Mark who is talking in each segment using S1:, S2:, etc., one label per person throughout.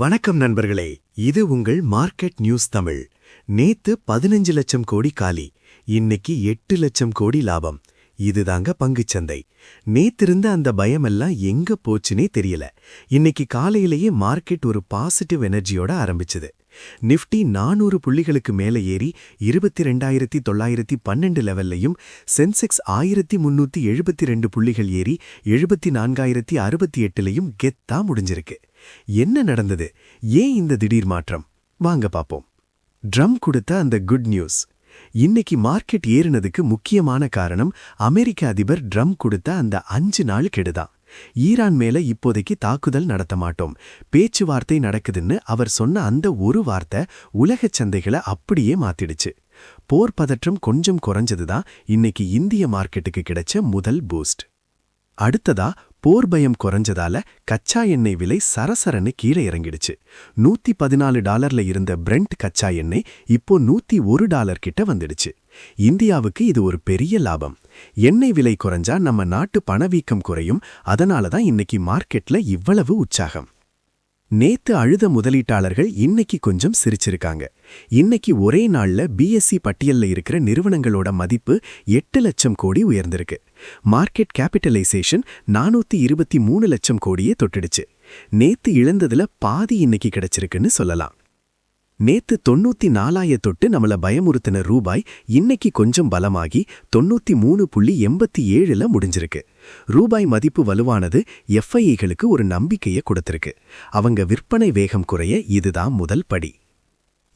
S1: வணக்கம் நண்பர்களே, இது உங்கள் மார்க்கெட் நியூஸ் தமிழ். நேத்து 15 லட்சம் கோடி காலி, இன்னைக்கு 8 லட்சம் கோடி லாபம். இதுதாங்க பங்குச்சந்தை. நேத்திருந்த அந்த பயமெல்லாம் எங்க போச்சுனே தெரியல. இன்னைக்கு காலையிலேயே மார்க்கெட் ஒரு பாசிட்டிவ் எனர்ஜியோட ஆரம்பிச்சது. நிஃப்டி 400 புள்ளிகளுக்கு மேல ஏறி 22,912 லெவல்லையும், சென்செக்ஸ் 1372 புள்ளிகள் ஏறி 74,068லையும் கெத்தா முடிஞ்சிருக்கு. என்ன நடந்தது? ஏன் இந்த திடீர் மாற்றம்? வாங்க பாப்போம். ட்ரம் கொடுத்த அந்த குட் நியூஸ். இன்னைக்கு மார்க்கெட் ஏறினதுக்கு முக்கியமான காரணம் அமெரிக்க அதிபர் ட்ரம் கொடுத்த அந்த 5 நாள் கெடுதான். ஈரான் மேல இப்போதைக்கு தாக்குதல் நடத்த மாட்டோம், பேச்சுவார்த்தை நடக்குதுன்னு அவர் சொன்ன அந்த ஒரு வார்த்தை உலகச் சந்தைகளை அப்படியே மாத்திடுச்சு. போர் பதற்றம் கொஞ்சம் குறைஞ்சதுதான் இன்னைக்கு இந்திய மார்க்கெட்டுக்கு கிடைச்ச முதல் பூஸ்ட். அடுத்ததா போர் பயம் குறைஞ்சதால கச்சா எண்ணெய் விலை சரசரன்னு கீழே இறங்கிடுச்சு. $114 இருந்த பிரெண்ட் கச்சா எண்ணெய் இப்போ $101 கிட்ட வந்துடுச்சு. இந்தியாவுக்கு இது ஒரு பெரிய லாபம். எண்ணெய் விலை குறைஞ்சா நம்ம நாட்டு பணவீக்கம் குறையும். அதனாலதான் இன்னைக்கு மார்க்கெட்ல இவ்வளவு உற்சாகம். நேத்து அழுத முதலீட்டாளர்கள் இன்னைக்கு கொஞ்சம் சிரிச்சிருக்காங்க. இன்னைக்கு ஒரே நாள்ல பிஎஸ்சி பட்டியல்ல இருக்கிற நிறுவனங்களோட மதிப்பு 8 லட்சம் கோடி உயர்ந்திருக்கு. மார்க்கெட் கேபிட்டலைசேஷன் 423 லட்சம் கோடியே தொட்டுடுச்சு. நேத்து இழந்ததுல பாதி இன்னைக்கு கிடைச்சிருக்குன்னு சொல்லலாம். நேத்து 94,000 தொட்டு நம்மள பயமுறுத்தின ரூபாய் இன்னைக்கு கொஞ்சம் பலமாகி 93.87ல முடிஞ்சிருக்கு. ரூபாய் மதிப்பு வலுவானது எஃப்ஐஐகளுக்கு ஒரு நம்பிக்கையை கொடுத்திருக்கு. அவங்க விற்பனை வேகம் குறைய இதுதான் முதல் படி.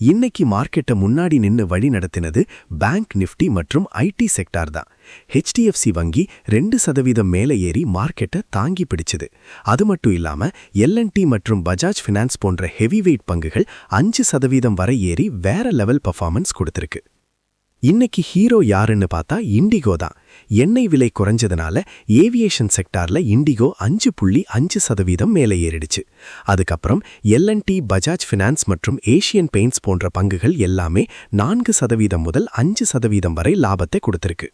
S1: இன்னைக்கு மார்க்கெட்டை முன்னாடி நின்னு வழி நடத்தினது பேங்க், நிஃப்டி மற்றும் ஐடி செக்டார் தான். ஹெச்டிஎஃப்சி வங்கி 2% மேல ஏறி மார்க்கெட்டை தாங்கி பிடிச்சது. அது மட்டும் இல்லாம எல்என்டி மற்றும் பஜாஜ் ஃபினான்ஸ் போன்ற ஹெவி வெயிட் பங்குகள் 5% வரை ஏறி வேற லெவல் பர்ஃபார்மன்ஸ் கொடுத்திருக்கு. இன்னைக்கு ஹீரோ யாருன்னு பார்த்தா இண்டிகோ தான். எண்ணெய் விலை குறைஞ்சதுனால ஏவியேஷன் செக்டார்ல இண்டிகோ 5.5% மேலே ஏறிடுச்சு. அதுக்கப்புறம் எல்என்டி, பஜாஜ் ஃபினான்ஸ் மற்றும் ஏஷியன் பெயிண்ட்ஸ் போன்ற பங்குகள் எல்லாமே 4% முதல் 5% வரை லாபத்தை கொடுத்திருக்கு.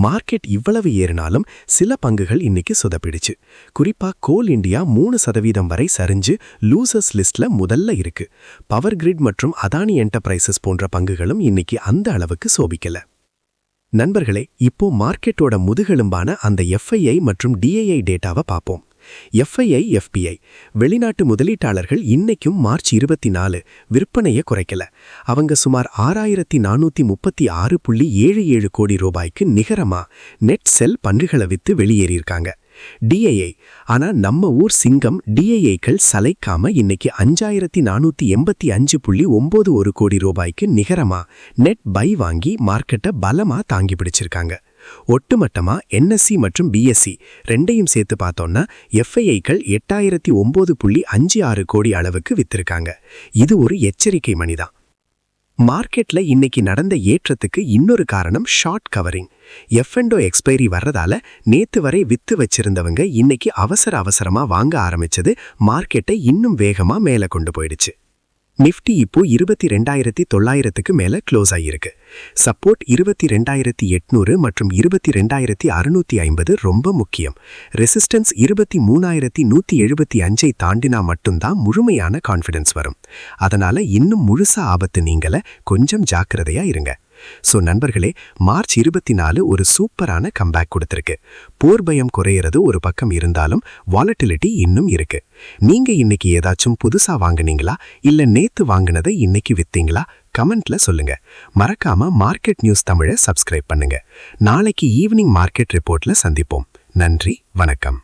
S1: மார்க்கெட் இவ்வளவு ஏறினாலும் சில பங்குகள் இன்னைக்கு சொதப்பிடுச்சு. குறிப்பா கோல் இண்டியா 3% வரை சரிஞ்சு லூசர்ஸ் லிஸ்ட்ல முதல்ல இருக்கு. பவர் கிரிட் மற்றும் அதானி என்டர்பிரைசஸ் போன்ற பங்குகளும் இன்னைக்கு அந்த அளவுக்கு சோபிக்கல. நண்பர்களே, இப்போ மார்க்கெட்டோட முதுகெலும்பான அந்த எஃப்ஐஐ மற்றும் டிஐஐ டேட்டாவை பார்ப்போம். எஃப்ஐஐ, எஃபிஐ வெளிநாட்டு முதலீட்டாளர்கள் இன்னைக்கும் மார்ச் 24 விற்பனையை குறைக்கல. அவங்க சுமார் 6,436.77 கோடி ரூபாய்க்கு நிகரமா நெட் செல் பங்குகளை வித்து வெளியேறியிருக்காங்க. டிஐஐ ஆனா நம்ம ஊர் சிங்கம் டிஐஐக்கள் சலைக்காம இன்னைக்கு 5,485.91 கோடி ரூபாய்க்கு நிகரமா நெட் பை வாங்கி மார்க்கெட்டை பலமா தாங்கி பிடிச்சிருக்காங்க. ஒட்டுமொத்தமா என்எஸ்சி மற்றும் பிஎஸ்சி ரெண்டையும் சேர்த்து பார்த்தோம்னா எஃப்ஐஐக்கள் 8,009.56 கோடி அளவுக்கு வித்திருக்காங்க. இது ஒரு எச்சரிக்கை மணிதான். மார்க்கெட்ல இன்னைக்கு நடந்த ஏற்றத்துக்கு இன்னொரு காரணம் ஷார்ட் கவரிங். எஃப்என்டோ எக்ஸ்பைரி வர்றதால நேத்து வரை வித்து வச்சிருந்தவங்க இன்னைக்கு அவசரமா வாங்க ஆரம்பிச்சது மார்க்கெட்டை இன்னும் வேகமா மேல கொண்டு போயிடுச்சு. நிஃப்டி இப்போ 22,900க்கு மேல க்ளோஸ் ஆகியிருக்கு. சப்போர்ட் 22,800 மற்றும் 22,650 ரொம்ப முக்கியம். ரெசிஸ்டன்ஸ் 23,175 தாண்டினா மட்டும்தான் முழுமையான கான்ஃபிடன்ஸ் வரும். அதனால இன்னும் முழுசா ஆபத்து நீங்கள, கொஞ்சம் ஜாக்கிரதையா இருங்க. சோ நண்பர்களே, மார்ச் 24 ஒரு சூப்பரான கம்பேக் கொடுத்திருக்கு. போர் பயம் குறையிறது ஒரு பக்கம் இருந்தாலும் வாலட்டிலிட்டி இன்னும் இருக்கு. நீங்க இன்னைக்கு ஏதாச்சும் புதுசா வாங்குனீங்களா, இல்ல நேத்து வாங்குனதை இன்னைக்கு வித்தீங்களா? கமெண்ட்ல சொல்லுங்க. மறக்காம மார்க்கெட் நியூஸ் தமிழை சப்ஸ்கிரைப் பண்ணுங்க. நாளைக்கு ஈவினிங் மார்க்கெட் ரிப்போர்ட்ல சந்திப்போம். நன்றி, வணக்கம்.